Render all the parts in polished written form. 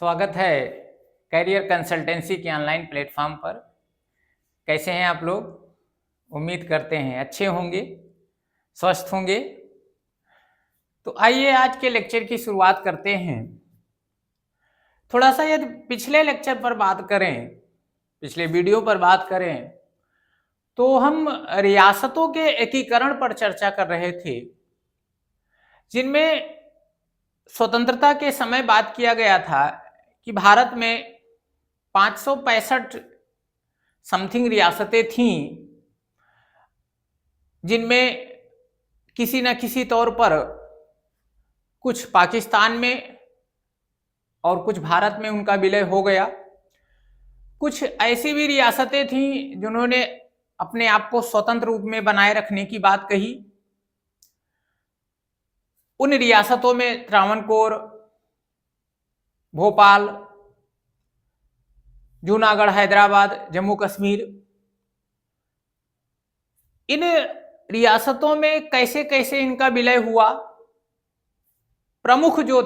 स्वागत है career consultancy के ऑनलाइन प्लेटफॉर्म पर। कैसे हैं आप लोग? उम्मीद करते हैं अच्छे होंगे, स्वस्थ होंगे। तो आइए आज के लेक्चर की शुरुआत करते हैं। थोड़ा सा यदि पिछले लेक्चर पर बात करें, पिछले वीडियो पर बात करें, तो हम रियासतों के एकीकरण पर चर्चा कर रहे थे, जिनमें स्वतंत्रता के समय बात किया गया था कि भारत में 565 समथिंग रियासतें थीं, जिनमें किसी न किसी तौर पर कुछ पाकिस्तान में और कुछ भारत में उनका विलय हो गया। कुछ ऐसी भी रियासतें थीं जिन्होंने अपने आप को स्वतंत्र रूप में बनाए रखने की बात कही। उन रियासतों में त्रावणकोर, भोपाल, जूनागढ़, हैदराबाद, जम्मू कश्मीर, इन रियासतों में कैसे कैसे इनका विलय हुआ। प्रमुख जो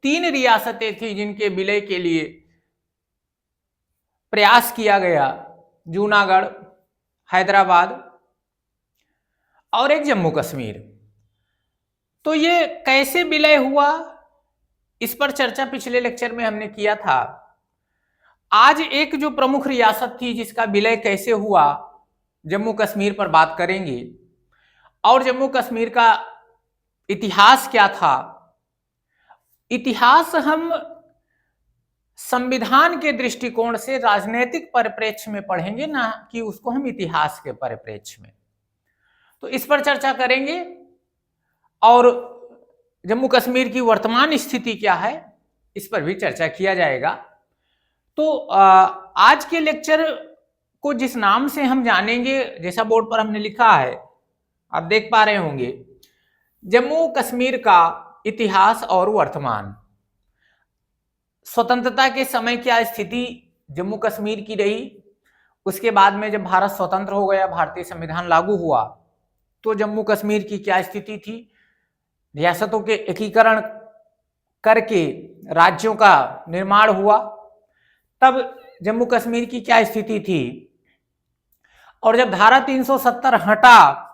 3 रियासतें थी जिनके विलय के लिए प्रयास किया गया, जूनागढ़, हैदराबाद और एक जम्मू कश्मीर। तो ये कैसे विलय हुआ, इस पर चर्चा पिछले लेक्चर में हमने किया था। आज एक जो प्रमुख रियासत थी जिसका विलय कैसे हुआ, जम्मू कश्मीर पर बात करेंगे और जम्मू कश्मीर का इतिहास क्या था। इतिहास हम संविधान के दृष्टिकोण से राजनीतिक परिप्रेक्ष्य में पढ़ेंगे, ना कि उसको हम इतिहास के परिप्रेक्ष्य में। तो इस पर चर्चा करेंगे और जम्मू कश्मीर की वर्तमान स्थिति क्या है, इस पर भी चर्चा किया जाएगा। तो आज के लेक्चर को जिस नाम से हम जानेंगे, जैसा बोर्ड पर हमने लिखा है, आप देख पा रहे होंगे, जम्मू कश्मीर का इतिहास और वर्तमान। स्वतंत्रता के समय क्या स्थिति जम्मू कश्मीर की रही, उसके बाद में जब भारत स्वतंत्र हो गया, भारतीय संविधान लागू हुआ, तो जम्मू कश्मीर की क्या स्थिति थी। रियासतों के एकीकरण करके राज्यों का निर्माण हुआ, तब जम्मू कश्मीर की क्या स्थिति थी, और जब धारा 370 हटा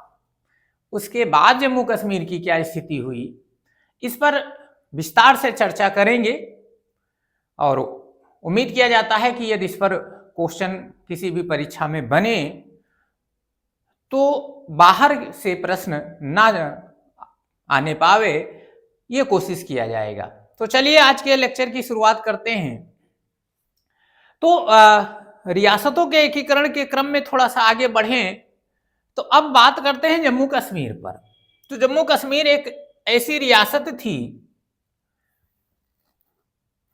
उसके बाद जम्मू कश्मीर की क्या स्थिति हुई। इस पर विस्तार से चर्चा करेंगे और उम्मीद किया जाता है कि यदि इस पर क्वेश्चन किसी भी परीक्षा में बने तो बाहर से प्रश्न ना आने पावे, ये कोशिश किया जाएगा। तो चलिए आज के लेक्चर की शुरुआत करते हैं। तो रियासतों के एकीकरण के क्रम में थोड़ा सा आगे बढ़ें तो अब बात करते हैं जम्मू कश्मीर पर। तो जम्मू कश्मीर एक ऐसी रियासत थी,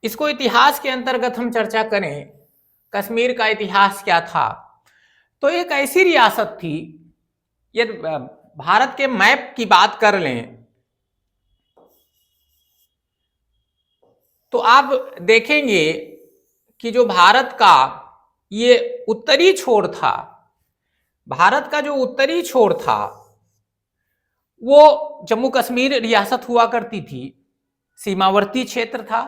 इसको इतिहास के अंतर्गत हम चर्चा करें, कश्मीर का इतिहास क्या था, तो एक ऐसी रियासत थी, यदि भारत के मैप की बात कर लें तो आप देखेंगे कि जो भारत का ये उत्तरी छोर था, भारत का जो उत्तरी छोर था वो जम्मू कश्मीर रियासत हुआ करती थी, सीमावर्ती क्षेत्र था।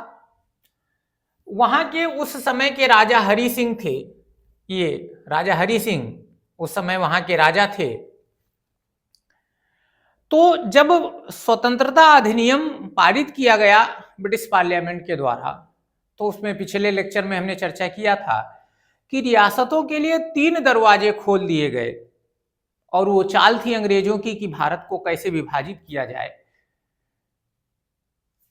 वहां के उस समय के राजा हरि सिंह थे, ये राजा हरि सिंह उस समय वहां के राजा थे। तो जब स्वतंत्रता अधिनियम पारित किया गया ब्रिटिश पार्लियामेंट के द्वारा, तो उसमें पिछले लेक्चर में हमने चर्चा किया था कि रियासतों के लिए 3 दरवाजे खोल दिए गए, और वो चाल थी अंग्रेजों की कि भारत को कैसे विभाजित किया जाए।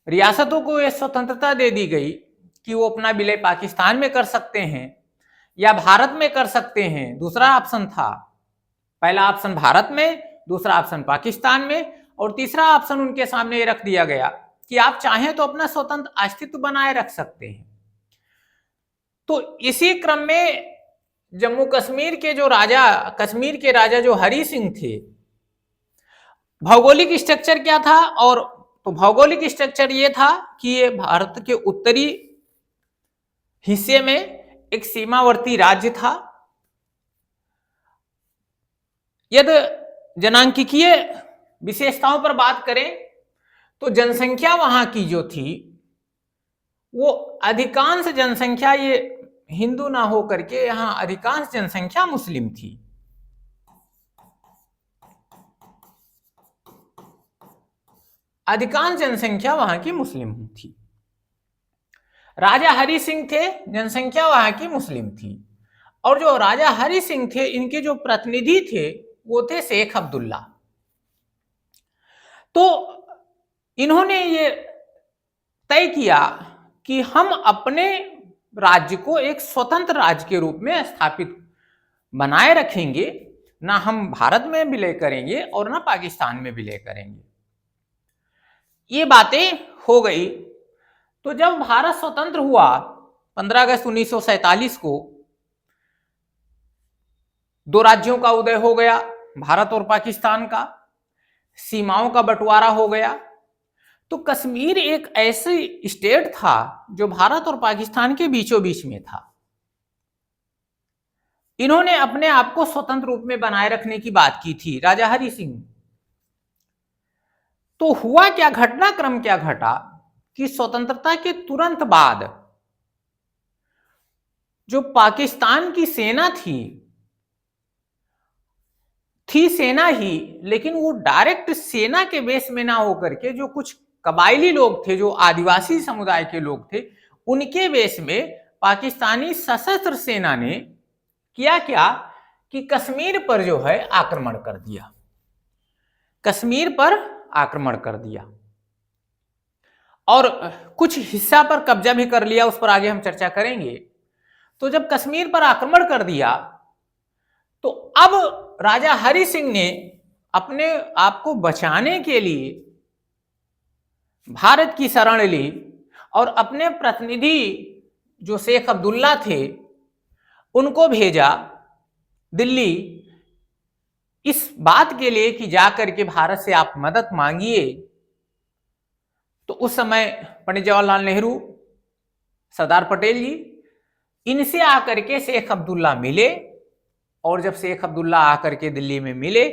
रियासतों को यह स्वतंत्रता दे दी गई कि वो अपना विलय पाकिस्तान में कर सकते हैं या भारत में कर सकते हैं। दूसरा ऑप्शन था, पहला ऑप्शन भारत में, दूसरा ऑप्शन पाकिस्तान में, और तीसरा ऑप्शन उनके सामने ये रख दिया गया कि आप चाहें तो अपना स्वतंत्र अस्तित्व बनाए रख सकते हैं। तो इसी क्रम में जम्मू कश्मीर के जो राजा, कश्मीर के राजा जो हरि सिंह थे, भौगोलिक स्ट्रक्चर क्या था, और तो भौगोलिक स्ट्रक्चर ये था कि ये भारत के उत्तरी हिस्से में एक सीमावर्ती राज्य था। यदि जनांकिकीय विशेषताओं पर बात करें तो जनसंख्या वहां की जो थी वो अधिकांश जनसंख्या ये हिंदू ना हो करके यहाँ अधिकांश जनसंख्या मुस्लिम थी। अधिकांश जनसंख्या वहां की मुस्लिम थी। राजा हरि सिंह थे, जनसंख्या वहां की मुस्लिम थी। और जो राजा हरि सिंह थे, इनके जो प्रतिनिधि थे वो थे शेख अब्दुल्ला। तो इन्होंने ये तय किया कि हम अपने राज्य को एक स्वतंत्र राज्य के रूप में स्थापित बनाए रखेंगे, ना हम भारत में विलय करेंगे और ना पाकिस्तान में विलय करेंगे। ये बातें हो गई। तो जब भारत स्वतंत्र हुआ 15 अगस्त 1947 को, दो राज्यों का उदय हो गया, भारत और पाकिस्तान का, सीमाओं का बंटवारा हो गया। तो कश्मीर एक ऐसी स्टेट था जो भारत और पाकिस्तान के बीचों बीच में था। इन्होंने अपने आप को स्वतंत्र रूप में बनाए रखने की बात की थी, राजा हरि सिंह। तो हुआ क्या, घटनाक्रम क्या घटा कि स्वतंत्रता के तुरंत बाद जो पाकिस्तान की सेना थी सेना ही, लेकिन वो डायरेक्ट सेना के बेस में ना होकर के जो कुछ कबायली लोग थे, जो आदिवासी समुदाय के लोग थे, उनके बेस में पाकिस्तानी सशस्त्र सेना ने किया क्या कि कश्मीर पर जो है आक्रमण कर दिया। कश्मीर पर आक्रमण कर दिया और कुछ हिस्सा पर कब्जा भी कर लिया, उस पर आगे हम चर्चा करेंगे। तो जब कश्मीर पर आक्रमण कर दिया तो अब राजा हरि सिंह ने अपने आप को बचाने के लिए भारत की शरण ली और अपने प्रतिनिधि जो शेख अब्दुल्ला थे उनको भेजा दिल्ली, इस बात के लिए कि जाकर के भारत से आप मदद मांगिए। तो उस समय पंडित जवाहरलाल नेहरू, सरदार पटेल जी, इनसे आकर के शेख अब्दुल्ला मिले। और जब शेख अब्दुल्ला आकर के दिल्ली में मिले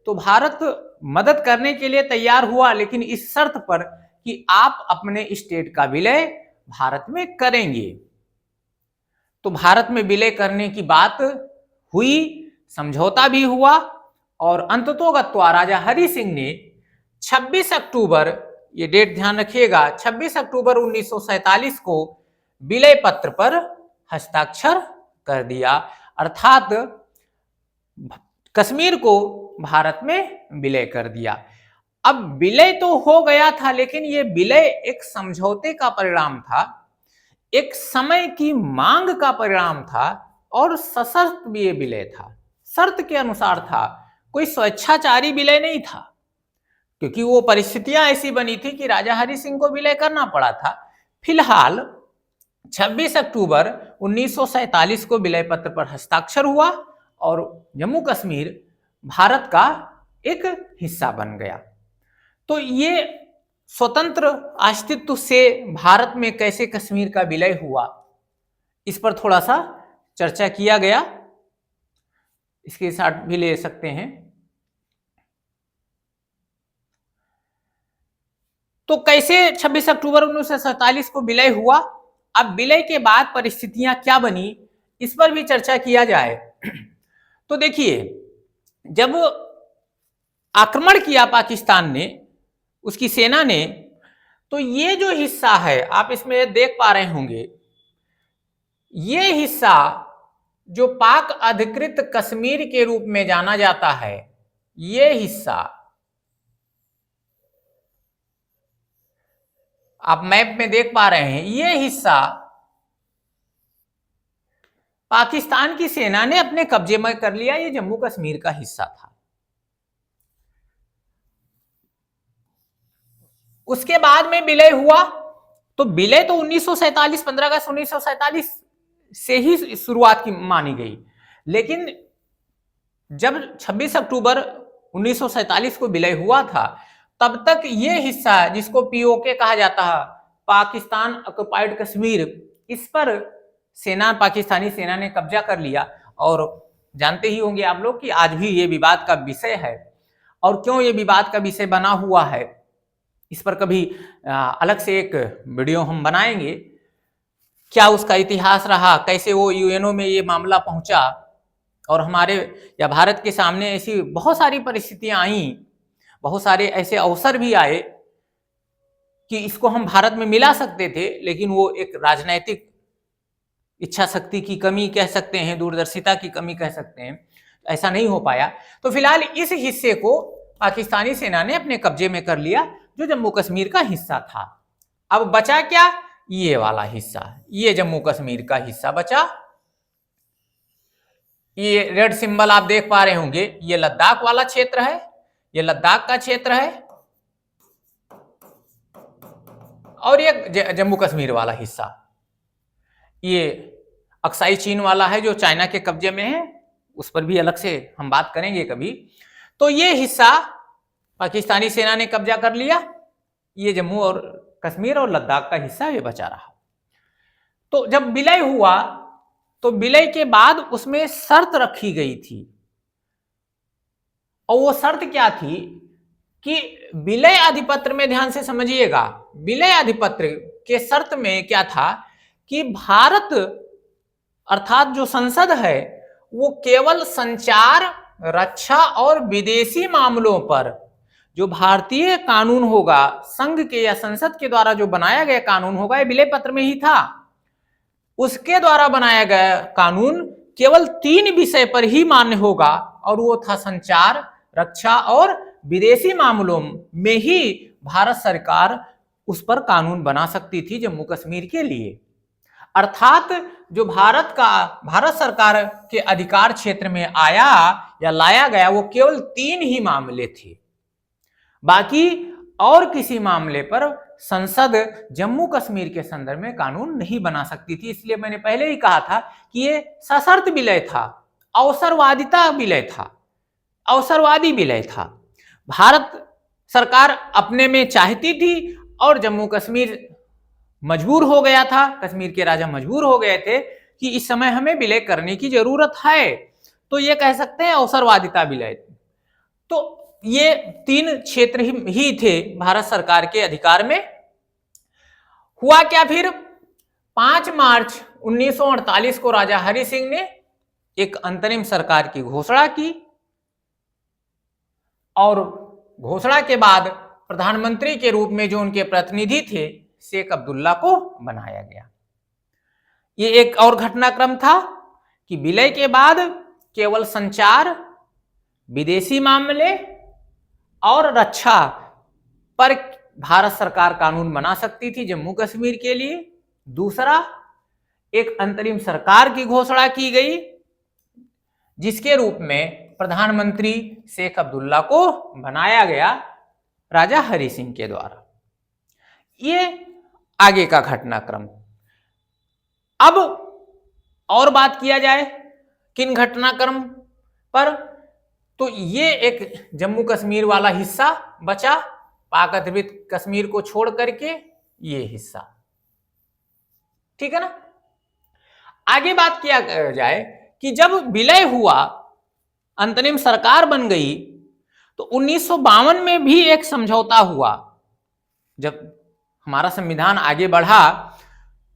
तो भारत मदद करने के लिए तैयार हुआ, लेकिन इस शर्त पर कि आप अपने स्टेट का विलय भारत में करेंगे। तो भारत में विलय करने की बात हुई, समझौता भी हुआ और अंततोगत्वा राजा हरि सिंह ने 26 अक्टूबर, ये डेट ध्यान रखिएगा, 26 अक्टूबर 1947 को विलय पत्र पर हस्ताक्षर कर दिया, अर्थात कश्मीर को भारत में विलय कर दिया। अब विलय तो हो गया था, लेकिन यह विलय एक समझौते का परिणाम था, एक समय की मांग का परिणाम था और सशर्त भी ये विलय था, शर्त के अनुसार था, कोई स्वेच्छाचारी विलय नहीं था, क्योंकि वो परिस्थितियां ऐसी बनी थी कि राजा हरि सिंह को विलय करना पड़ा था। फिलहाल 26 अक्टूबर 1947 को विलय पत्र पर हस्ताक्षर हुआ और जम्मू कश्मीर भारत का एक हिस्सा बन गया। तो ये स्वतंत्र अस्तित्व से भारत में कैसे कश्मीर का विलय हुआ, इस पर थोड़ा सा चर्चा किया गया, इसके साथ भी ले सकते हैं। तो कैसे 26 अक्टूबर 1947 को विलय हुआ, अब विलय के बाद परिस्थितियां क्या बनी, इस पर भी चर्चा किया जाए। तो देखिए, जब आक्रमण किया पाकिस्तान ने, उसकी सेना ने, तो ये जो हिस्सा है आप इसमें देख पा रहे होंगे, ये हिस्सा जो पाक अधिकृत कश्मीर के रूप में जाना जाता है, ये हिस्सा आप मैप में देख पा रहे हैं, ये हिस्सा पाकिस्तान की सेना ने अपने कब्जे में कर लिया, ये जम्मू कश्मीर का हिस्सा था। उसके बाद में विलय हुआ, तो विलय तो 1947 15 अगस्त 1947 से ही शुरुआत की मानी गई, लेकिन जब 26 अक्टूबर 1947 को विलय हुआ था, तब तक ये हिस्सा जिसको पीओके कहा जाता है, पाकिस्तान ऑक्युपाइड कश्मीर, इस पर सेना, पाकिस्तानी सेना ने कब्जा कर लिया। और जानते ही होंगे आप लोग कि आज भी ये विवाद का विषय है। और क्यों ये विवाद का विषय बना हुआ है, इस पर कभी अलग से एक वीडियो हम बनाएंगे। क्या उसका इतिहास रहा, कैसे वो यूएनओ में ये मामला पहुंचा, और हमारे या भारत के सामने ऐसी बहुत सारी परिस्थितियां आई, बहुत सारे ऐसे अवसर भी आए कि इसको हम भारत में मिला सकते थे, लेकिन वो एक राजनैतिक इच्छा शक्ति की कमी कह सकते हैं, दूरदर्शिता की कमी कह सकते हैं, ऐसा नहीं हो पाया। तो फिलहाल इस हिस्से को पाकिस्तानी सेना ने अपने कब्जे में कर लिया, जो जम्मू कश्मीर का हिस्सा था। अब बचा क्या, ये वाला हिस्सा, ये जम्मू कश्मीर का हिस्सा बचा। ये रेड सिंबल आप देख पा रहे होंगे, ये लद्दाख वाला क्षेत्र है, ये लद्दाख का क्षेत्र है, और ये जम्मू कश्मीर वाला हिस्सा, ये अक्साई चीन वाला है जो चाइना के कब्जे में है, उस पर भी अलग से हम बात करेंगे कभी। तो ये हिस्सा पाकिस्तानी सेना ने कब्जा कर लिया, ये जम्मू और कश्मीर और लद्दाख का हिस्सा ये बचा रहा। तो जब विलय हुआ तो विलय के बाद उसमें शर्त रखी गई थी, और वो शर्त क्या थी कि विलय अधिपत्र में, ध्यान से समझिएगा, विलय अधिपत्र के शर्त में क्या था कि भारत अर्थात जो संसद है वो केवल संचार, रक्षा और विदेशी मामलों पर जो भारतीय कानून होगा, संघ के या संसद के द्वारा जो बनाया गया कानून होगा, ये विलय पत्र में ही था, उसके द्वारा बनाया गया कानून केवल 3 विषय पर ही मान्य होगा, और वो था संचार, रक्षा और विदेशी मामलों में ही भारत सरकार उस पर कानून बना सकती थी जम्मू कश्मीर के लिए। अर्थात जो भारत सरकार के अधिकार क्षेत्र में आया या लाया गया वो केवल 3 ही मामले थे, बाकी और किसी मामले पर संसद जम्मू कश्मीर के संदर्भ में कानून नहीं बना सकती थी। इसलिए मैंने पहले ही कहा था कि ये सशर्त विलय था, अवसरवादिता विलय था, अवसरवादी विलय था। भारत सरकार अपने में चाहती थी और जम्मू कश्मीर मजबूर हो गया था, कश्मीर के राजा मजबूर हो गए थे कि इस समय हमें विलय करने की जरूरत है, तो ये कह सकते हैं अवसरवादिता विलय। तो ये 3 क्षेत्र ही थे भारत सरकार के अधिकार में। हुआ क्या फिर, 5 मार्च 1948 को राजा हरि सिंह ने एक अंतरिम सरकार की घोषणा की, और घोषणा के बाद प्रधानमंत्री के रूप में जो उनके प्रतिनिधि थे शेख अब्दुल्ला को बनाया गया। ये एक और घटनाक्रम था कि विलय के बाद केवल संचार, विदेशी मामले और रक्षा पर भारत सरकार कानून बना सकती थी जम्मू कश्मीर के लिए। दूसरा, एक अंतरिम सरकार की घोषणा की गई जिसके रूप में प्रधानमंत्री शेख अब्दुल्ला को बनाया गया राजा हरि सिंह के द्वारा। ये आगे का घटनाक्रम। अब और बात किया जाए किन घटनाक्रम पर, तो ये एक जम्मू कश्मीर वाला हिस्सा बचा, पाक अधिकृत कश्मीर को छोड़ करके ये हिस्सा, ठीक है ना। आगे बात किया जाए कि जब विलय हुआ, अंतरिम सरकार बन गई, तो 1952 में भी एक समझौता हुआ। जब हमारा संविधान आगे बढ़ा,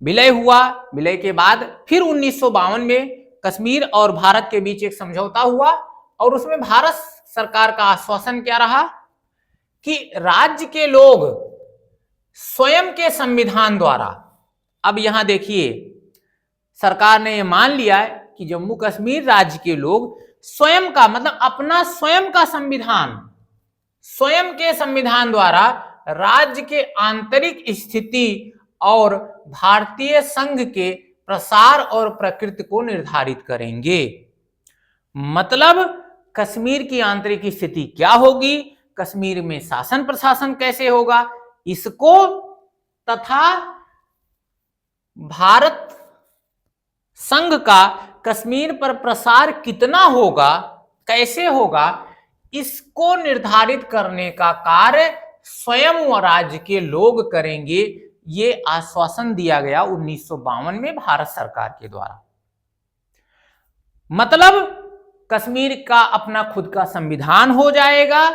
विलय हुआ, विलय के बाद फिर 1952 में कश्मीर और भारत के बीच एक समझौता हुआ, और उसमें भारत सरकार का आश्वासन क्या रहा कि राज्य के लोग स्वयं के संविधान द्वारा, अब यहां देखिए सरकार ने यह मान लिया है कि जम्मू कश्मीर राज्य के लोग स्वयं का, मतलब अपना स्वयं का संविधान, स्वयं के संविधान द्वारा राज्य के आंतरिक स्थिति और भारतीय संघ के प्रसार और प्रकृति को निर्धारित करेंगे। मतलब कश्मीर की आंतरिक स्थिति क्या होगी, कश्मीर में शासन प्रशासन कैसे होगा, इसको तथा भारत संघ का कश्मीर पर प्रसार कितना होगा, कैसे होगा, इसको निर्धारित करने का कार्य स्वयं राज्य के लोग करेंगे। ये आश्वासन दिया गया 1952 में भारत सरकार के द्वारा। मतलब कश्मीर का अपना खुद का संविधान हो जाएगा,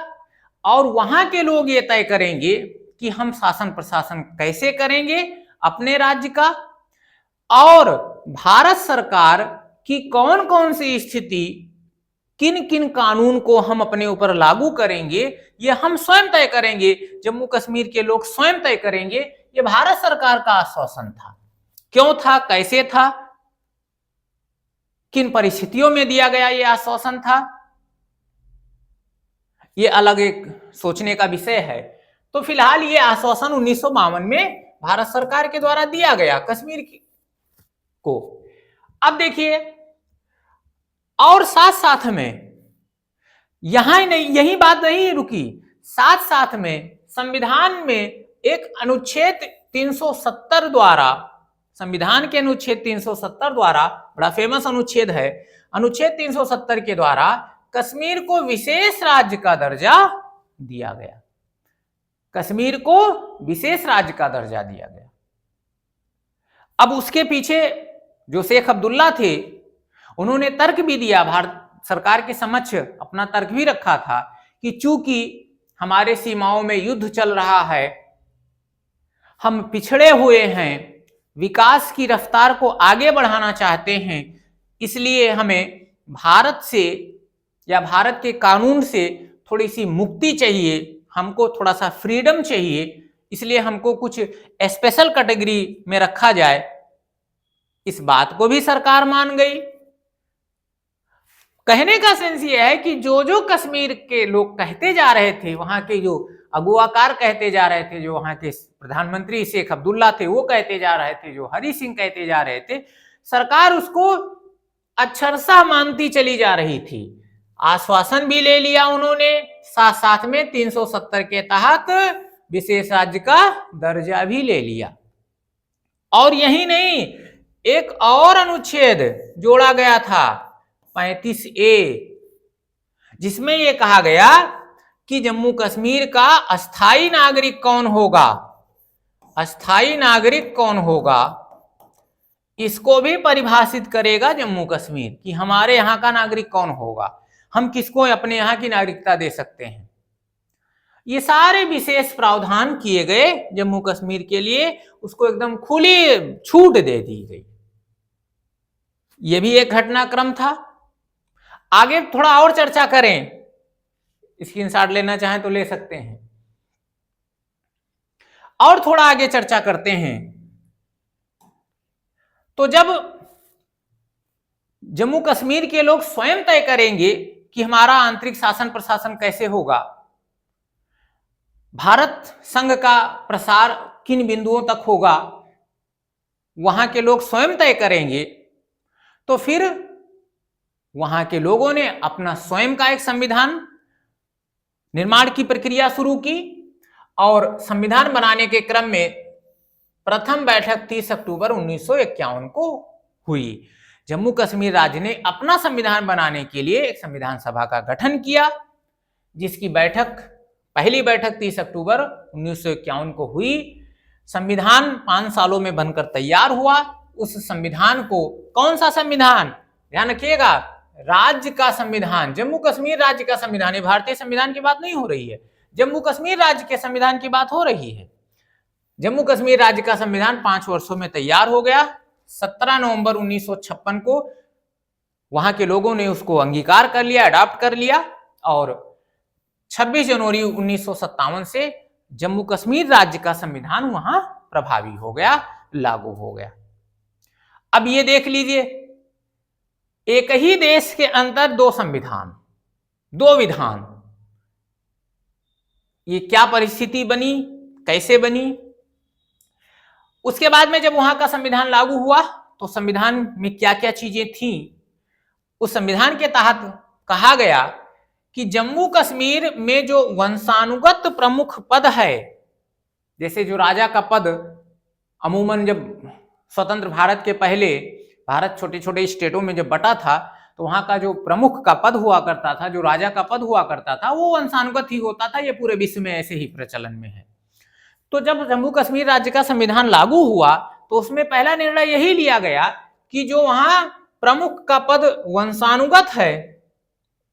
और वहां के लोग ये तय करेंगे कि हम शासन प्रशासन कैसे करेंगे अपने राज्य का, और भारत सरकार की कौन कौन सी स्थिति, किन किन कानून को हम अपने ऊपर लागू करेंगे, ये हम स्वयं तय करेंगे, जम्मू कश्मीर के लोग स्वयं तय करेंगे, ये भारत सरकार का आश्वासन था। क्यों था, कैसे था, किन परिस्थितियों में दिया गया ये आश्वासन था, ये अलग एक सोचने का विषय है। तो फिलहाल ये आश्वासन 1952 में भारत सरकार के द्वारा दिया गया कश्मीर को। अब देखिए, और साथ साथ में यहां नहीं, यही बात नहीं रुकी, साथ साथ में संविधान में एक अनुच्छेद 370 द्वारा, संविधान के अनुच्छेद 370 द्वारा, बड़ा फेमस अनुच्छेद है, अनुच्छेद 370 के द्वारा कश्मीर को विशेष राज्य का दर्जा दिया गया। कश्मीर को विशेष राज्य का दर्जा दिया गया। अब उसके पीछे जो शेख अब्दुल्ला थे, उन्होंने तर्क भी दिया, भारत सरकार के समक्ष अपना तर्क भी रखा था कि चूंकि हमारे सीमाओं में युद्ध चल रहा है, हम पिछड़े हुए हैं, विकास की रफ्तार को आगे बढ़ाना चाहते हैं, इसलिए हमें भारत से या भारत के कानून से थोड़ी सी मुक्ति चाहिए, हमको थोड़ा सा फ्रीडम चाहिए, इसलिए हमको कुछ स्पेशल कैटेगरी में रखा जाए। इस बात को भी सरकार मान गई। कहने का सेंस ये है कि जो जो कश्मीर के लोग कहते जा रहे थे, वहां के जो अगुवाकार कहते जा रहे थे, जो वहां के प्रधानमंत्री शेख अब्दुल्ला थे वो कहते जा रहे थे, जो हरि सिंह कहते जा रहे थे, सरकार उसको अक्षरशः मानती चली जा रही थी। आश्वासन भी ले लिया उन्होंने, साथ साथ में 370 के तहत विशेष राज्य का दर्जा भी ले लिया। और यही नहीं, एक और अनुच्छेद जोड़ा गया था 35A, जिसमें यह कहा गया कि जम्मू कश्मीर का अस्थाई नागरिक कौन होगा, अस्थाई नागरिक कौन होगा, इसको भी परिभाषित करेगा जम्मू कश्मीर कि हमारे यहां का नागरिक कौन होगा, हम किसको अपने यहां की नागरिकता दे सकते हैं। ये सारे विशेष प्रावधान किए गए जम्मू कश्मीर के लिए, उसको एकदम खुली छूट दे दी गई। यह भी एक घटनाक्रम था। आगे थोड़ा और चर्चा करें, स्क्रीनशॉट लेना चाहें तो ले सकते हैं, और थोड़ा आगे चर्चा करते हैं। तो जब जम्मू कश्मीर के लोग स्वयं तय करेंगे कि हमारा आंतरिक शासन प्रशासन कैसे होगा, भारत संघ का प्रसार किन बिंदुओं तक होगा, वहां के लोग स्वयं तय करेंगे, तो फिर वहां के लोगों ने अपना स्वयं का एक संविधान निर्माण की प्रक्रिया शुरू की। और संविधान बनाने के क्रम में प्रथम बैठक 30 अक्टूबर 1951 को हुई। जम्मू कश्मीर राज्य ने अपना संविधान बनाने के लिए एक संविधान सभा का गठन किया, जिसकी बैठक, पहली बैठक 30 अक्टूबर 1951 को हुई। संविधान 5 सालों में बनकर तैयार हुआ। उस संविधान को, कौन सा संविधान, ध्यान रखिएगा, राज्य का संविधान, जम्मू कश्मीर राज्य का संविधान, ये भारतीय संविधान की बात नहीं हो रही है, जम्मू कश्मीर राज्य के संविधान की बात हो रही है। जम्मू कश्मीर राज्य का संविधान 5 वर्षों में तैयार हो गया। 17 नवंबर 1956 को वहां के लोगों ने उसको अंगीकार कर लिया, अडॉप्ट कर लिया, और 26 जनवरी 1957 से जम्मू कश्मीर राज्य का संविधान वहां प्रभावी हो गया, लागू हो गया। अब ये देख लीजिए, एक ही देश के अंदर 2 संविधान, 2 विधान, ये क्या परिस्थिति बनी, कैसे बनी। उसके बाद में जब वहां का संविधान लागू हुआ तो संविधान में क्या क्या चीजें थी। उस संविधान के तहत कहा गया कि जम्मू कश्मीर में जो वंशानुगत प्रमुख पद है, जैसे जो राजा का पद अमूमन जब स्वतंत्र भारत के पहले, भारत छोटे छोटे स्टेटों में जब बटा था, तो वहां का जो प्रमुख का पद हुआ करता था, जो राजा का पद हुआ करता था, वो वंशानुगत ही होता था। ये पूरे विश्व में ऐसे ही प्रचलन में है। तो जब जम्मू कश्मीर राज्य का संविधान लागू हुआ तो उसमें पहला निर्णय यही लिया गया कि जो वहां प्रमुख का पद वंशानुगत है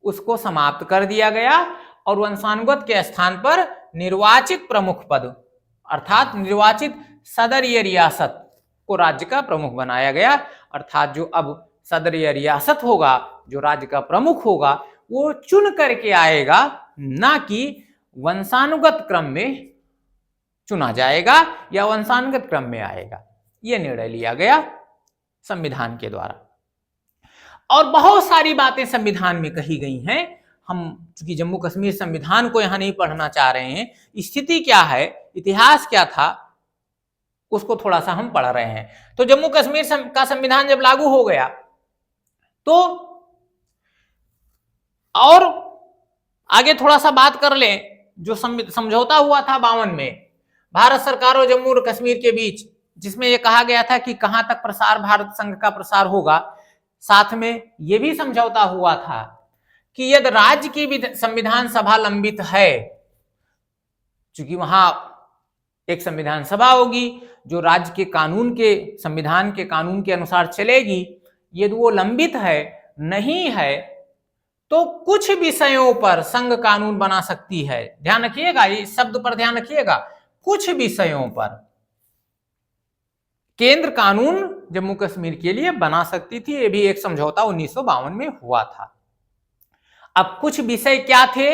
उसको समाप्त कर दिया गया, और वंशानुगत के स्थान पर निर्वाचित प्रमुख पद, अर्थात निर्वाचित सदर ये रियासत, को राज्य का प्रमुख बनाया गया, अर्थात जो अब सदर या रियासत होगा, जो राज्य का प्रमुख होगा, वो चुन करके आएगा, ना कि वंशानुगत क्रम में चुना जाएगा या वंशानुगत क्रम में आएगा। यह निर्णय लिया गया संविधान के द्वारा। और बहुत सारी बातें संविधान में कही गई हैं। हम चूंकि जम्मू कश्मीर संविधान को यहां नहीं पढ़ना चाह रहे हैं, स्थिति क्या है, इतिहास क्या था, उसको थोड़ा सा हम पढ़ रहे हैं। तो जम्मू कश्मीर का संविधान जब लागू हो गया तो और आगे थोड़ा सा बात कर लें, जो समझौता हुआ था 52 में भारत सरकार और जम्मू और कश्मीर के बीच, जिसमें यह कहा गया था कि कहां तक प्रसार भारत संघ का प्रसार होगा। साथ में यह भी समझौता हुआ था कि यदि राज्य की भी संविधान सभा लंबित है, चूंकि वहां एक संविधान सभा होगी जो राज्य के कानून के, संविधान के कानून के अनुसार चलेगी, यदि वो लंबित है, नहीं है, तो कुछ विषयों पर संघ कानून बना सकती है। ध्यान रखिएगा, इस शब्द पर ध्यान रखिएगा, कुछ विषयों पर केंद्र कानून जम्मू कश्मीर के लिए बना सकती थी। यह भी एक समझौता 1952 में हुआ था। अब कुछ विषय क्या थे,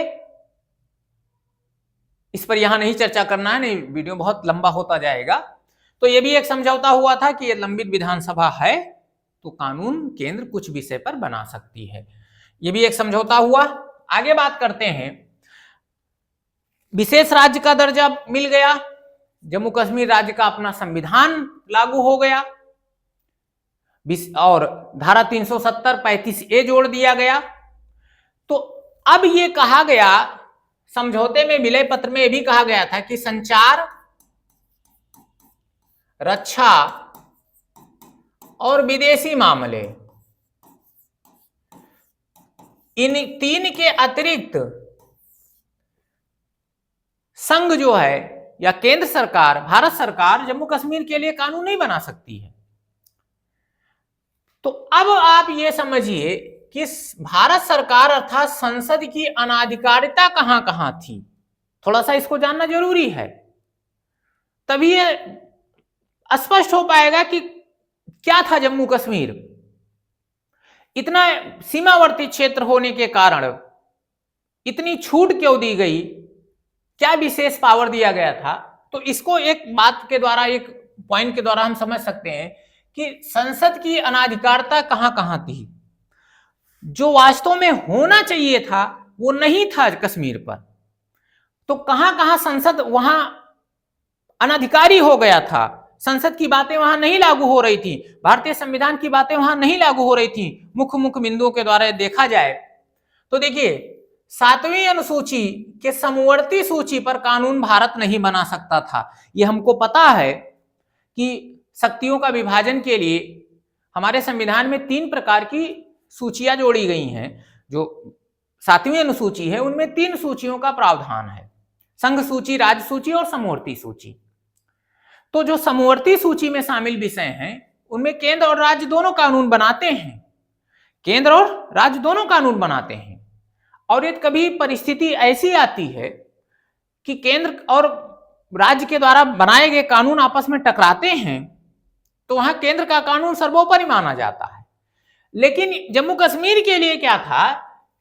इस पर यहां नहीं चर्चा करना है, नहीं, वीडियो बहुत लंबा होता जाएगा। तो यह भी एक समझौता हुआ था कि यह लंबित विधानसभा है तो कानून केंद्र कुछ विषय पर बना सकती है। यह भी एक समझौता हुआ। आगे बात करते हैं, विशेष राज्य का दर्जा मिल गया, जम्मू कश्मीर राज्य का अपना संविधान लागू हो गया और धारा 370 35A जोड़ दिया गया। तो अब यह कहा गया, समझौते में, विलय पत्र में यह भी कहा गया था कि संचार, रक्षा और विदेशी मामले, इन तीन के अतिरिक्त संघ जो है या केंद्र सरकार, भारत सरकार जम्मू कश्मीर के लिए कानून नहीं बना सकती है। तो अब आप ये समझिए कि भारत सरकार अर्थात संसद की अनाधिकारिता कहां कहां थी, थोड़ा सा इसको जानना जरूरी है, तभी ये स्पष्ट हो पाएगा कि क्या था जम्मू कश्मीर। इतना सीमावर्ती क्षेत्र होने के कारण इतनी छूट क्यों दी गई, क्या विशेष पावर दिया गया था। तो इसको एक बात के द्वारा, एक पॉइंट के द्वारा हम समझ सकते हैं कि संसद की अनाधिकारिता कहां कहां थी। जो वास्तव में होना चाहिए था वो नहीं था कश्मीर पर, तो कहां कहां संसद वहां अनाधिकारी हो गया था, संसद की बातें वहां नहीं लागू हो रही थी, भारतीय संविधान की बातें वहां नहीं लागू हो रही थी। मुख्य बिंदुओं के द्वारा देखा जाए तो देखिए, 7वीं अनुसूची के समवर्ती सूची पर कानून भारत नहीं बना सकता था। यह हमको पता है कि शक्तियों का विभाजन के लिए हमारे संविधान में 3 प्रकार की सूचियां जोड़ी गई हैं। जो 7वीं अनुसूची है उनमें 3 सूचियों का प्रावधान है, संघ सूची, राज्य सूची और समवर्ती सूची। तो जो समवर्ती सूची में शामिल विषय हैं उनमें केंद्र और राज्य दोनों कानून बनाते हैं, केंद्र और राज्य दोनों कानून बनाते हैं। और यदि कभी परिस्थिति ऐसी आती है कि केंद्र और राज्य के द्वारा बनाए गए कानून आपस में टकराते हैं तो वहां केंद्र का कानून सर्वोपरि माना जाता है। लेकिन जम्मू कश्मीर के लिए क्या था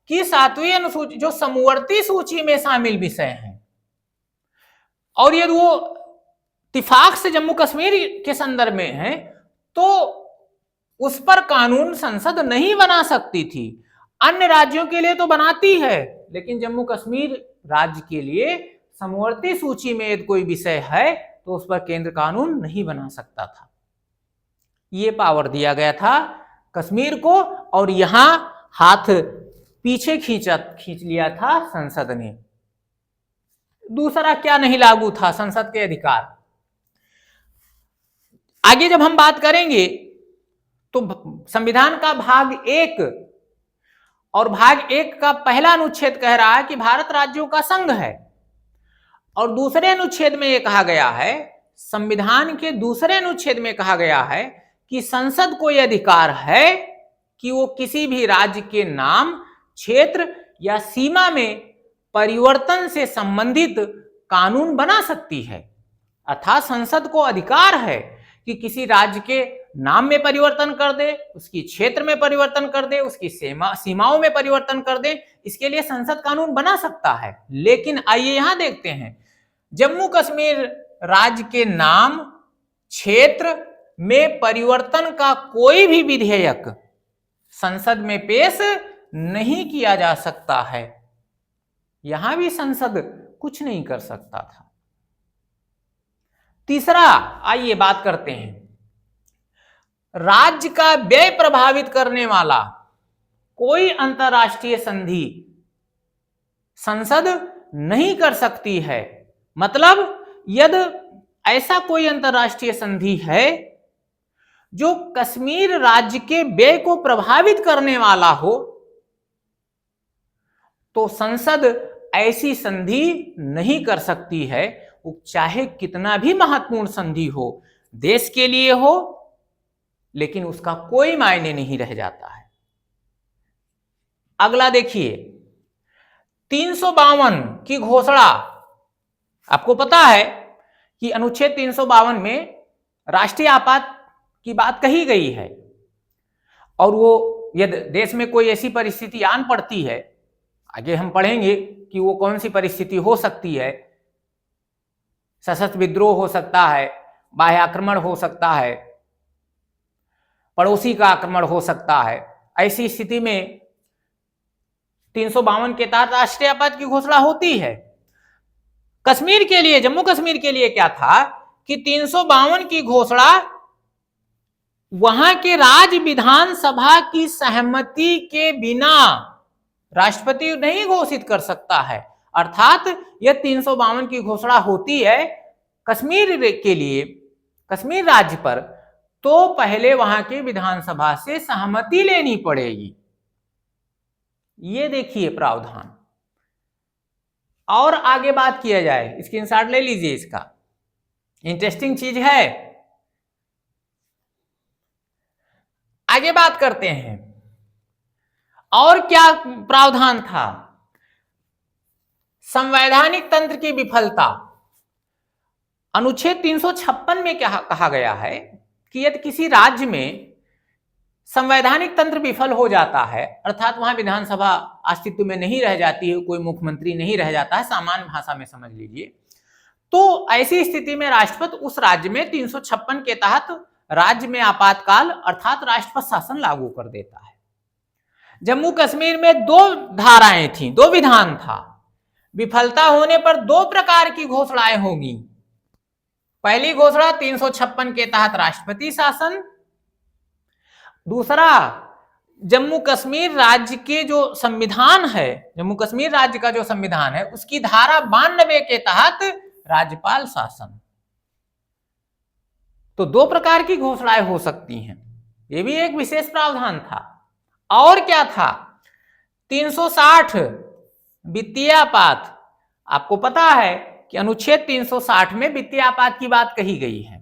कि 7वीं अनुसूची जो समवर्ती सूची में शामिल विषय हैं और यदि वो इत्तेफाक से जम्मू कश्मीर के संदर्भ में है तो उस पर कानून संसद नहीं बना सकती थी। अन्य राज्यों के लिए तो बनाती है, लेकिन जम्मू कश्मीर राज्य के लिए समवर्ती सूची में यदि कोई विषय है तो उस पर केंद्र कानून नहीं बना सकता था। ये पावर दिया गया था कश्मीर को और यहां हाथ पीछे खींच लिया था संसद ने। दूसरा क्या नहीं लागू था, संसद के अधिकार। आगे जब हम बात करेंगे तो संविधान का भाग 1 और भाग 1 का पहला अनुच्छेद कह रहा है कि भारत राज्यों का संघ है, और दूसरे अनुच्छेद में यह कहा गया है, संविधान के दूसरे अनुच्छेद में कहा गया है कि संसद को यह अधिकार है कि वो किसी भी राज्य के नाम, क्षेत्र या सीमा में परिवर्तन से संबंधित कानून बना सकती है। अर्थात संसद को अधिकार है कि किसी राज्य के नाम में परिवर्तन कर दे, उसकी क्षेत्र में परिवर्तन कर दे, उसकी सीमाओं में परिवर्तन कर दे, इसके लिए संसद कानून बना सकता है। लेकिन आइए यहां देखते हैं, जम्मू कश्मीर राज्य के नाम, क्षेत्र में परिवर्तन का कोई भी विधेयक संसद में पेश नहीं किया जा सकता है। यहां भी संसद कुछ नहीं कर सकता था। तीसरा, आइए बात करते हैं, राज्य का व्यय प्रभावित करने वाला कोई अंतरराष्ट्रीय संधि संसद नहीं कर सकती है। मतलब यदि ऐसा कोई अंतरराष्ट्रीय संधि है जो कश्मीर राज्य के व्यय को प्रभावित करने वाला हो, तो संसद ऐसी संधि नहीं कर सकती है। वो चाहे कितना भी महत्वपूर्ण संधि हो, देश के लिए हो, लेकिन उसका कोई मायने नहीं रह जाता है। अगला देखिए, 352 की घोषणा। आपको पता है कि अनुच्छेद 352 में राष्ट्रीय आपात की बात कही गई है, और वो यदि देश में कोई ऐसी परिस्थिति आन पड़ती है, आगे हम पढ़ेंगे कि वो कौन सी परिस्थिति हो सकती है, सशस्त्र विद्रोह हो सकता है, बाह्य आक्रमण हो सकता है, पड़ोसी का आक्रमण हो सकता है। ऐसी स्थिति में 352 के तहत राष्ट्रीय आपात की घोषणा होती है। कश्मीर के लिए, जम्मू कश्मीर के लिए क्या था कि 352 की घोषणा वहां के राज्य विधानसभा की सहमति के बिना राष्ट्रपति नहीं घोषित कर सकता है। अर्थात यह 352 की घोषणा होती है कश्मीर के लिए, कश्मीर राज्य पर, तो पहले वहां की विधानसभा से सहमति लेनी पड़ेगी। ये देखिए प्रावधान। और आगे बात किया जाए, स्क्रीनशॉट ले लीजिए, इसका इंटरेस्टिंग चीज है। आगे बात करते हैं, और क्या प्रावधान था। संवैधानिक तंत्र की विफलता। अनुच्छेद 356 में क्या कहा गया है कि यदि किसी राज्य में संवैधानिक तंत्र विफल हो जाता है, अर्थात वहां विधानसभा अस्तित्व में नहीं रह जाती है, कोई मुख्यमंत्री नहीं रह जाता है, सामान्य भाषा में समझ लीजिए, तो ऐसी स्थिति में राष्ट्रपति उस राज्य में 356 के तहत राज्य में आपातकाल अर्थात राष्ट्रपति शासन लागू कर देता है। जम्मू कश्मीर में दो धाराएं थी, दो विधान था। विफलता होने पर दो प्रकार की घोषणाएं होंगी। पहली घोषणा 356 के तहत राष्ट्रपति शासन, दूसरा जम्मू कश्मीर राज्य के जो संविधान है, जम्मू कश्मीर राज्य का जो संविधान है, उसकी धारा 92 के तहत राज्यपाल शासन। तो दो प्रकार की घोषणाएं हो सकती हैं, यह भी एक विशेष प्रावधान था। और क्या था, 360 वित्तीय आपात। आपको पता है कि अनुच्छेद 360 में वित्तीय आपात की बात कही गई है।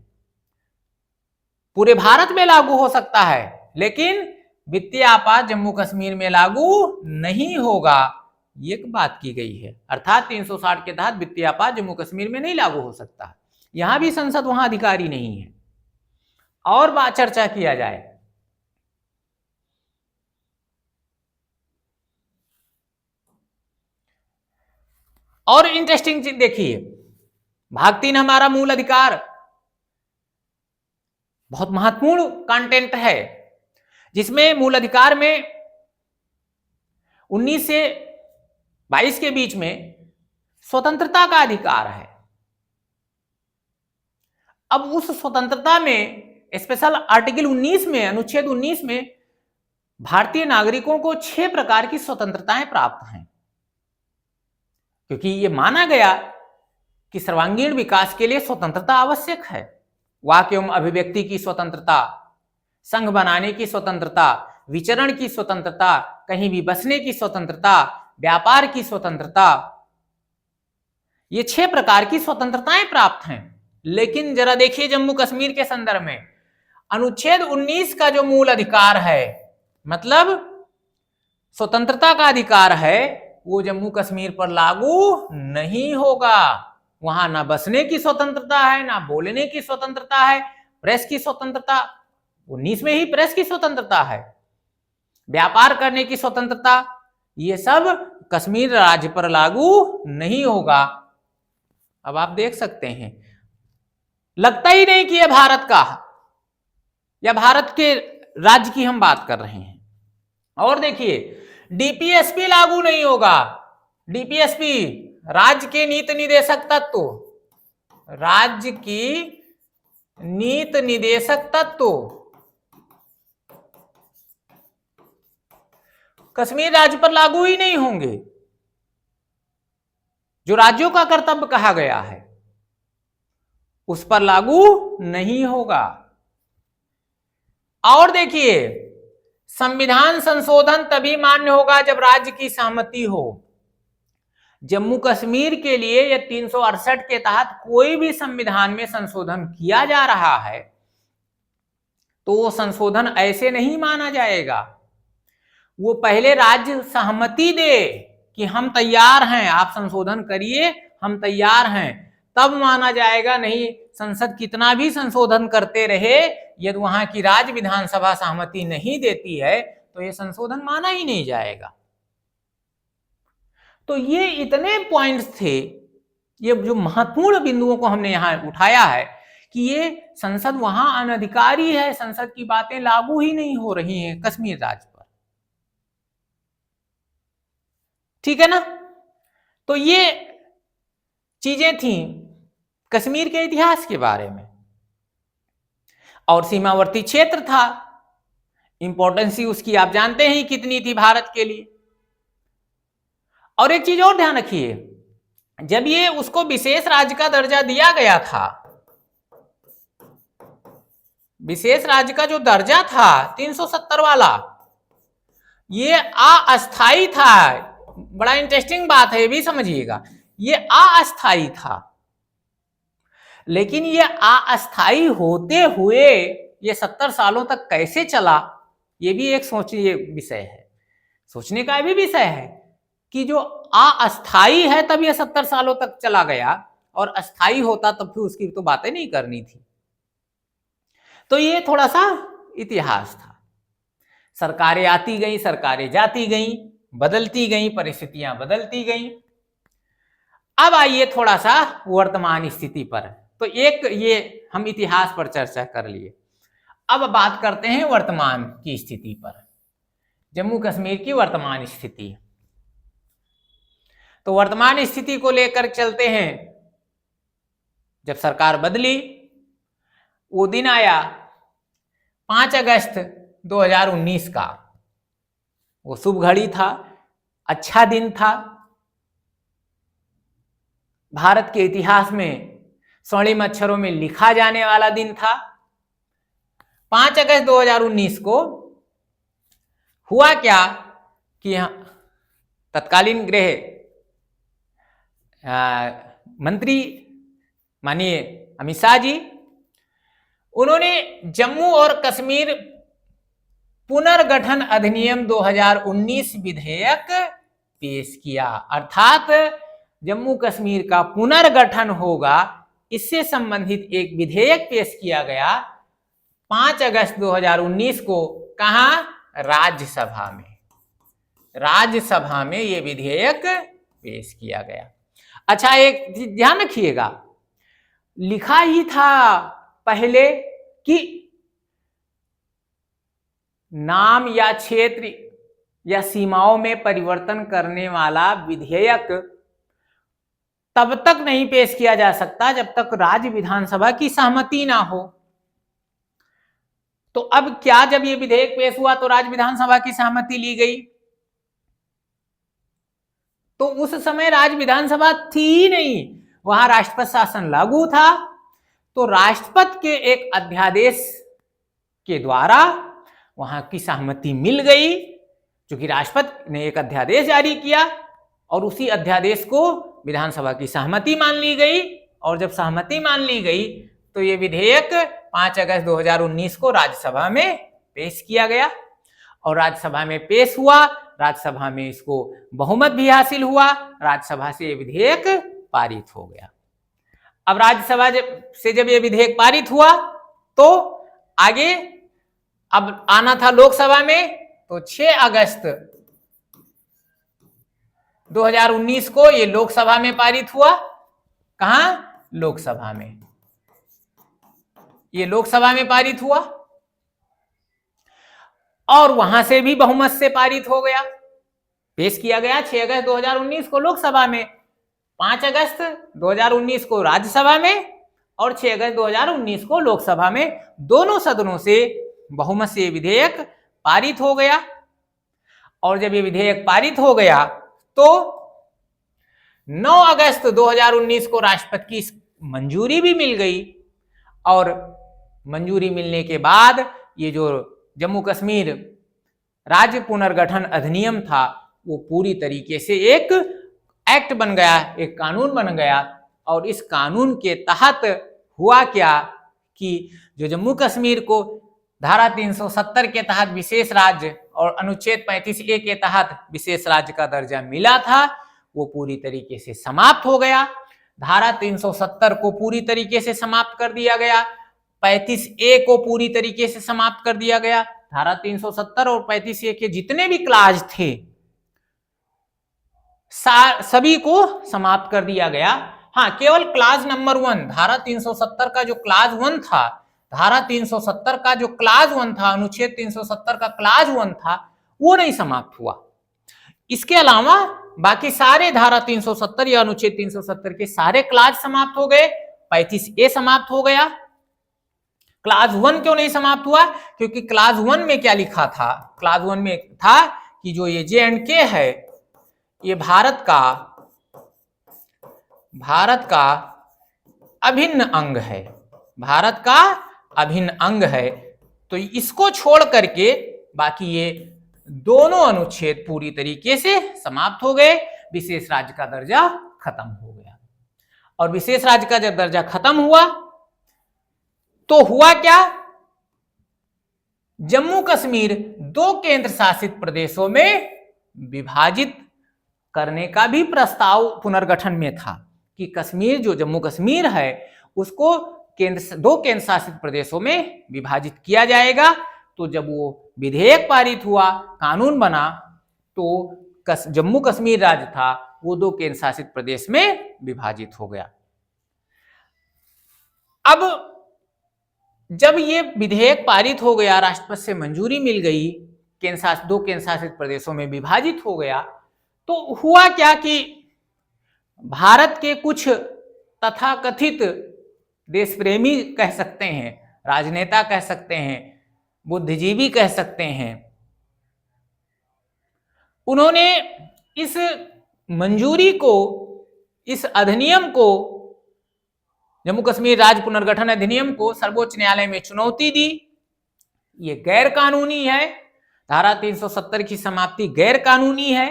पूरे भारत में लागू हो सकता है, लेकिन वित्तीय आपात जम्मू कश्मीर में लागू नहीं होगा, ये बात की गई है। अर्थात 360 के तहत वित्तीय आपात जम्मू कश्मीर में नहीं लागू हो सकता। यहां भी संसद वहां अधिकारी नहीं है। और बात चर्चा किया जाए, और इंटरेस्टिंग चीज देखिए, भाग 3 हमारा मूल अधिकार, बहुत महत्वपूर्ण कंटेंट है, जिसमें मूल अधिकार में 19 से 22 के बीच में स्वतंत्रता का अधिकार है। अब उस स्वतंत्रता में स्पेशल आर्टिकल 19 में, अनुच्छेद 19 में भारतीय नागरिकों को 6 प्रकार की स्वतंत्रताएं प्राप्त हैं, क्योंकि यह माना गया कि सर्वांगीण विकास के लिए स्वतंत्रता आवश्यक है। वाक एवं अभिव्यक्ति की स्वतंत्रता, संघ बनाने की स्वतंत्रता, विचरण की स्वतंत्रता, कहीं भी बसने की स्वतंत्रता, व्यापार की स्वतंत्रता, ये 6 प्रकार की स्वतंत्रताएं प्राप्त हैं। लेकिन जरा देखिए जम्मू कश्मीर के संदर्भ में अनुच्छेद 19 का जो मूल अधिकार है, मतलब स्वतंत्रता का अधिकार है, वो जम्मू कश्मीर पर लागू नहीं होगा। वहां ना बसने की स्वतंत्रता है, ना बोलने की स्वतंत्रता है, प्रेस की स्वतंत्रता, 19 में ही प्रेस की स्वतंत्रता है, व्यापार करने की स्वतंत्रता, ये सब कश्मीर राज्य पर लागू नहीं होगा। अब आप देख सकते हैं, लगता ही नहीं कि यह भारत का या भारत के राज्य की हम बात कर रहे हैं। और देखिए, डीपीएसपी लागू नहीं होगा। डीपीएसपी राज्य के नीति निदेशक तत्व, राज्य की नीति निदेशक तत्व कश्मीर राज्य पर लागू ही नहीं होंगे। जो राज्यों का कर्तव्य कहा गया है उस पर लागू नहीं होगा। और देखिए, संविधान संशोधन तभी मान्य होगा जब राज्य की सहमति हो। जम्मू कश्मीर के लिए यह 368 के तहत कोई भी संविधान में संशोधन किया जा रहा है तो वो संशोधन ऐसे नहीं माना जाएगा। वो पहले राज्य सहमति दे कि हम तैयार हैं, आप संशोधन करिए, हम तैयार हैं, तब माना जाएगा। नहीं, संसद कितना भी संशोधन करते रहे, यदि वहां की राज्य विधानसभा सहमति नहीं देती है तो यह संशोधन माना ही नहीं जाएगा। तो ये इतने पॉइंट्स थे, ये जो महत्वपूर्ण बिंदुओं को हमने यहां उठाया है कि ये संसद वहां अनधिकारी है, संसद की बातें लागू ही नहीं हो रही हैं कश्मीर राज्य पर। ठीक है ना? तो ये चीजें थी कश्मीर के इतिहास के बारे में। और सीमावर्ती क्षेत्र था, इंपॉर्टेंस उसकी आप जानते हैं कितनी थी भारत के लिए। और एक चीज और ध्यान रखिए, जब ये उसको विशेष राज्य का दर्जा दिया गया था, विशेष राज्य का जो दर्जा था 370 वाला, ये अस्थाई था। बड़ा इंटरेस्टिंग बात है, ये भी समझिएगा, ये अस्थाई था। लेकिन ये अस्थाई होते हुए ये 70 सालों तक कैसे चला, ये भी एक सोचिए विषय है, सोचने का भी विषय है कि जो अस्थाई है तब ये 70 सालों तक चला गया, और अस्थाई होता तब फिर उसकी तो बातें नहीं करनी थी। तो ये थोड़ा सा इतिहास था। सरकारें आती गई, सरकारें जाती गई, बदलती गई, परिस्थितियां बदलती गई। अब आइए थोड़ा सा वर्तमान स्थिति पर। तो एक ये हम इतिहास पर चर्चा कर लिए, अब बात करते हैं वर्तमान की स्थिति पर, जम्मू कश्मीर की वर्तमान स्थिति। तो वर्तमान स्थिति को लेकर चलते हैं। जब सरकार बदली, वो दिन आया 5 अगस्त 2019 का, वो शुभ घड़ी था, अच्छा दिन था, भारत के इतिहास में स्वर्णिम अक्षरों में लिखा जाने वाला दिन था। 5 अगस्त 2019 को हुआ क्या कि तत्कालीन गृह मंत्री माननीय अमित शाह जी, उन्होंने जम्मू और कश्मीर पुनर्गठन अधिनियम 2019 विधेयक पेश किया। अर्थात जम्मू कश्मीर का पुनर्गठन होगा, इससे संबंधित एक विधेयक पेश किया गया 5 अगस्त 2019 को। कहां? राज्यसभा में। राज्यसभा में यह विधेयक पेश किया गया। अच्छा, एक ध्यान रखिएगा, लिखा ही था पहले कि नाम या क्षेत्र या सीमाओं में परिवर्तन करने वाला विधेयक तब तक नहीं पेश किया जा सकता जब तक राज्य विधानसभा की सहमति ना हो। तो अब क्या, जब यह विधेयक पेश हुआ तो राज्य विधानसभा की सहमति ली गई, तो उस समय राज्य विधानसभा थी ही नहीं, वहां राष्ट्रपति शासन लागू था। तो राष्ट्रपति के एक अध्यादेश के द्वारा वहां की सहमति मिल गई, क्योंकि राष्ट्रपति ने एक अध्यादेश जारी किया और उसी अध्यादेश को विधानसभा की सहमति मान ली गई। और जब सहमति मान ली गई तो यह विधेयक 5 अगस्त 2019 को राज्यसभा में पेश किया गया, और राज्यसभा में पेश हुआ, राज्यसभा में इसको बहुमत भी हासिल हुआ, राज्यसभा से यह विधेयक पारित हो गया। अब राज्यसभा से जब यह विधेयक पारित हुआ तो आगे अब आना था लोकसभा में, तो 6 अगस्त 2019 को ये लोकसभा में पारित हुआ। कहां? लोकसभा में। ये लोकसभा में पारित हुआ और वहां से भी बहुमत से पारित हो गया, पेश किया गया 6 अगस्त 2019 को लोकसभा में, 5 अगस्त 2019 को राज्यसभा में और 6 अगस्त 2019 को लोकसभा में, दोनों सदनों से बहुमत से विधेयक पारित हो गया। और जब ये विधेयक पारित हो गया तो 9 अगस्त 2019 को राष्ट्रपति की मंजूरी भी मिल गई और मंजूरी मिलने के बाद ये जो जम्मू कश्मीर राज्य पुनर्गठन अधिनियम था वो पूरी तरीके से एक एक्ट बन गया, एक कानून बन गया। और इस कानून के तहत हुआ क्या कि जो जम्मू कश्मीर को धारा 370 के तहत विशेष राज्य और अनुच्छेद 35A के तहत विशेष राज्य का दर्जा मिला था वो पूरी तरीके से समाप्त हो गया। धारा 370 को पूरी तरीके से समाप्त कर दिया गया, 35A को पूरी तरीके से समाप्त कर दिया गया। धारा 370 और 35A के जितने भी क्लाज थे सभी को समाप्त कर दिया गया। हाँ, केवल क्लाज नंबर 1, धारा 370 का जो क्लाज 1 था, धारा 370 का जो क्लाज 1 था, अनुच्छेद 370 का क्लाज 1 था, वो नहीं समाप्त हुआ। इसके अलावा बाकी सारे धारा 370 या अनुच्छेद 370 के सारे क्लाज समाप्त हो गए, 35A समाप्त हो गया। क्लाज 1 क्यों नहीं समाप्त हुआ? क्योंकि क्लाज 1 में क्या लिखा था? क्लाज 1 में था कि जो ये J&K है ये भारत का अभिन्न अंग है, भारत का अभिन्न अंग है। तो इसको छोड़ करके बाकी ये दोनों अनुच्छेद पूरी तरीके से समाप्त हो गए, विशेष राज्य का दर्जा खत्म हो गया। और विशेष राज्य का जब दर्जा खत्म हुआ तो हुआ क्या? जम्मू कश्मीर 2 केंद्र शासित प्रदेशों में विभाजित करने का भी प्रस्ताव पुनर्गठन में था कि कश्मीर, जो जम्मू कश्मीर है उसको 2 केंद्र शासित प्रदेशों में विभाजित किया जाएगा। तो जब वो विधेयक पारित हुआ, कानून बना, तो जम्मू कश्मीर राज्य था वो 2 केंद्र शासित प्रदेश में विभाजित हो गया। अब जब ये विधेयक पारित हो गया, राष्ट्रपति से मंजूरी मिल गई, 2 केंद्र शासित प्रदेशों में विभाजित हो गया, तो हुआ क्या कि भारत के कुछ तथाकथित देशप्रेमी कह सकते हैं, राजनेता कह सकते हैं, बुद्धिजीवी कह सकते हैं, उन्होंने इस मंजूरी को, इस अधिनियम को, जम्मू कश्मीर राज्य पुनर्गठन अधिनियम को सर्वोच्च न्यायालय में चुनौती दी। ये गैर कानूनी है, धारा 370 की समाप्ति गैर कानूनी है।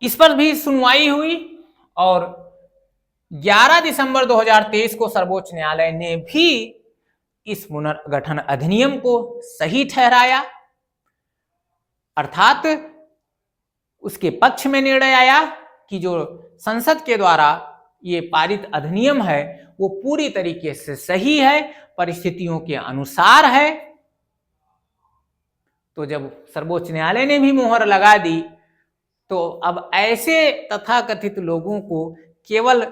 इस पर भी सुनवाई हुई और 11 दिसंबर 2023 को सर्वोच्च न्यायालय ने भी इस पुनर्गठन अधिनियम को सही ठहराया, अर्थात उसके पक्ष में निर्णय आया कि जो संसद के द्वारा ये पारित अधिनियम है वो पूरी तरीके से सही है, परिस्थितियों के अनुसार है। तो जब सर्वोच्च न्यायालय ने भी मुहर लगा दी तो अब ऐसे तथाकथित लोगों को केवल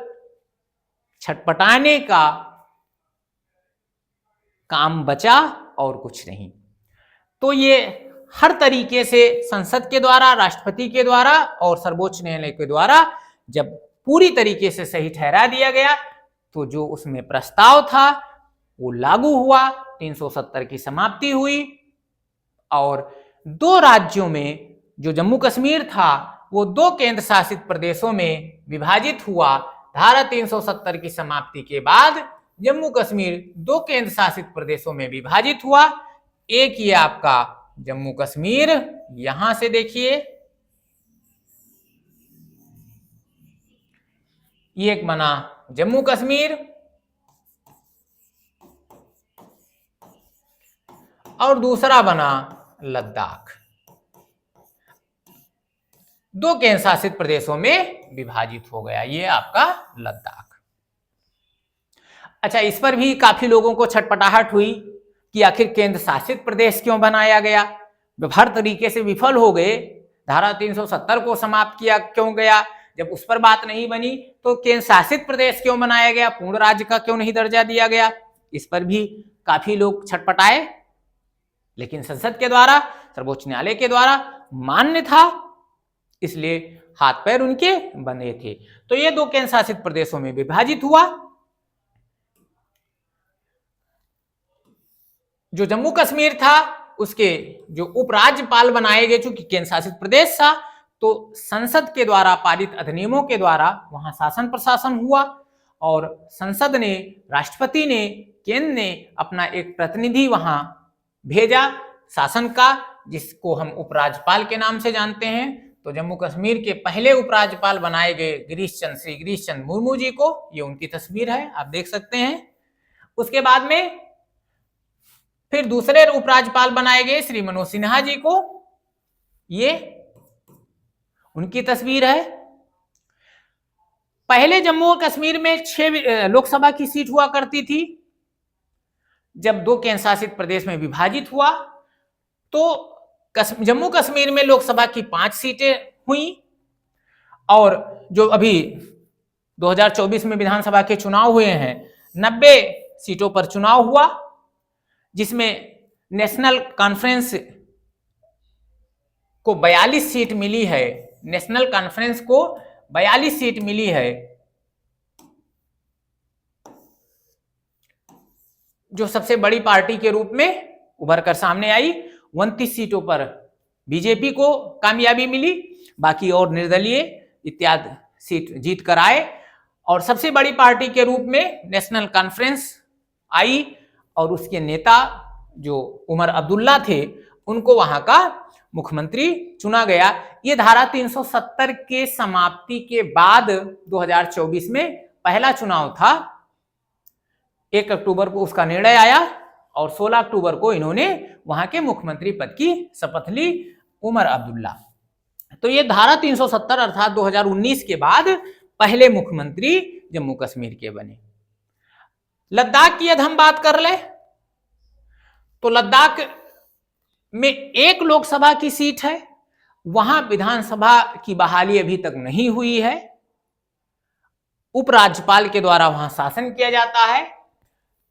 छटपटाने का काम बचा और कुछ नहीं। तो ये हर तरीके से संसद के द्वारा, राष्ट्रपति के द्वारा और सर्वोच्च न्यायालय के द्वारा जब पूरी तरीके से सही ठहरा दिया गया तो जो उसमें प्रस्ताव था वो लागू हुआ, 370 की समाप्ति हुई और 2 राज्यों में, जो जम्मू कश्मीर था वो 2 केंद्र शासित प्रदेशों में विभाजित हुआ। धारा 370 की समाप्ति के बाद जम्मू कश्मीर 2 केंद्र शासित प्रदेशों में विभाजित हुआ। एक ये आपका जम्मू कश्मीर, यहां से देखिए ये एक बना जम्मू कश्मीर और दूसरा बना लद्दाख। 2 केंद्र शासित प्रदेशों में विभाजित हो गया ये आपका लद्दाख। अच्छा, इस पर भी काफी लोगों को छटपटाहट हुई कि आखिर केंद्र शासित प्रदेश क्यों बनाया गया, हर तरीके से विफल हो गए, धारा 370 को समाप्त किया क्यों गया, जब उस पर बात नहीं बनी तो केंद्र शासित प्रदेश क्यों बनाया गया, पूर्ण राज्य का क्यों नहीं दर्जा दिया गया, इस पर भी काफी लोग छटपटाए। लेकिन संसद के द्वारा, सर्वोच्च न्यायालय के द्वारा मान्य था, इसलिए हाथ पैर उनके बंधे थे। तो ये दो केंद्र शासित प्रदेशों में विभाजित हुआ। जो जम्मू कश्मीर था उसके जो उपराज्यपाल बनाए गए, चूंकि केंद्र शासित प्रदेश था तो संसद के द्वारा पारित अधिनियमों के द्वारा वहां शासन प्रशासन हुआ और संसद ने, राष्ट्रपति ने, केंद्र ने अपना एक प्रतिनिधि वहां भेजा शासन का, जिसको हम उपराज्यपाल के नाम से जानते हैं। तो जम्मू कश्मीर के पहले उपराज्यपाल बनाए गए श्री गिरीश चंद्र मुर्मू जी को, ये उनकी तस्वीर है, आप देख सकते हैं। उसके बाद में फिर दूसरे उपराज्यपाल बनाए गए श्री मनोज सिन्हा जी को, ये उनकी तस्वीर है। पहले जम्मू और कश्मीर में 6 लोकसभा की सीट हुआ करती थी। जब दो केंद्र शासित प्रदेश में विभाजित हुआ तो जम्मू कश्मीर में लोकसभा की 5 सीटें हुई और जो अभी 2024 में विधानसभा के चुनाव हुए हैं 90 सीटों पर चुनाव हुआ, जिसमें नेशनल कॉन्फ्रेंस को 42 सीट मिली है। नेशनल कॉन्फ्रेंस को 42 सीट मिली है, जो सबसे बड़ी पार्टी के रूप में उभर कर सामने आई। 29 सीटों पर बीजेपी को कामयाबी मिली, बाकी और निर्दलीय इत्यादि सीट जीत कर आए और सबसे बड़ी पार्टी के रूप में नेशनल कॉन्फ्रेंस आई और उसके नेता जो उमर अब्दुल्ला थे उनको वहां का मुख्यमंत्री चुना गया। ये धारा 370 के समाप्ति के बाद 2024 में पहला चुनाव था। 1 अक्टूबर को उसका निर्णय आया और 16 अक्टूबर को इन्होंने वहां के मुख्यमंत्री पद की शपथ ली, उमर अब्दुल्ला। तो ये धारा 370 अर्थात 2019 के बाद पहले मुख्यमंत्री जम्मू कश्मीर के बने। लद्दाख की यदि हम बात कर ले तो लद्दाख में 1 लोकसभा की सीट है, वहां विधानसभा की बहाली अभी तक नहीं हुई है। उपराज्यपाल के द्वारा वहां शासन किया जाता है।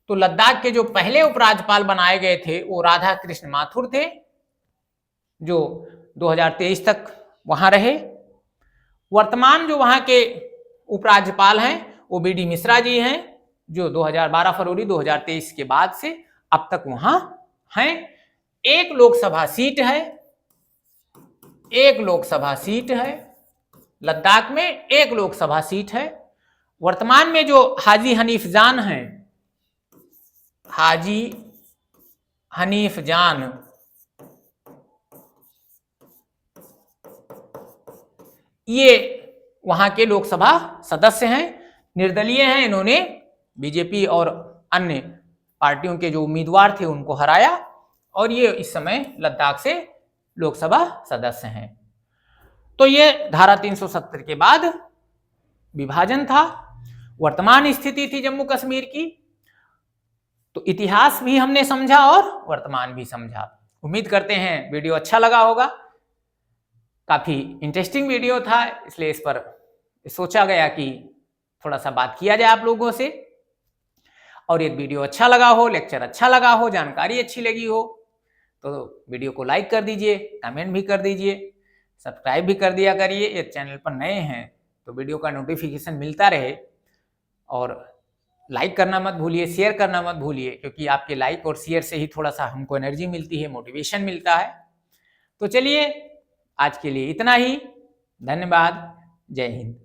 तो लद्दाख के जो पहले उपराज्यपाल बनाए गए थे वो राधा कृष्ण माथुर थे, जो 2023 तक वहां रहे। वर्तमान जो वहां के उपराज्यपाल हैं वो बीडी मिश्रा जी हैं, जो 12 फरवरी 2023 के बाद से अब तक वहां हैं। 1 लोकसभा सीट है, 1 लोकसभा सीट है लद्दाख में, 1 लोकसभा सीट है। वर्तमान में जो हाजी हनीफ जान हैं, हाजी हनीफ जान ये वहां के लोकसभा सदस्य हैं, निर्दलीय हैं। इन्होंने बीजेपी और अन्य पार्टियों के जो उम्मीदवार थे उनको हराया और ये इस समय लद्दाख से लोकसभा सदस्य हैं। तो ये धारा 370 के बाद विभाजन था, वर्तमान स्थिति थी जम्मू कश्मीर की। तो इतिहास भी हमने समझा और वर्तमान भी समझा। उम्मीद करते हैं वीडियो अच्छा लगा होगा। काफी इंटरेस्टिंग वीडियो था, इसलिए इस पर सोचा गया कि थोड़ा सा बात किया जाए आप लोगों से। और यदि वीडियो अच्छा लगा हो, लेक्चर अच्छा लगा हो, जानकारी अच्छी लगी हो तो वीडियो को लाइक कर दीजिए, कमेंट भी कर दीजिए, सब्सक्राइब भी कर दिया करिए। यदि चैनल पर नए हैं तो वीडियो का नोटिफिकेशन मिलता रहे। और लाइक करना मत भूलिए, शेयर करना मत भूलिए, क्योंकि आपके लाइक और शेयर से ही थोड़ा सा हमको एनर्जी मिलती है, मोटिवेशन मिलता है। तो चलिए आज के लिए इतना ही। धन्यवाद। जय हिंद।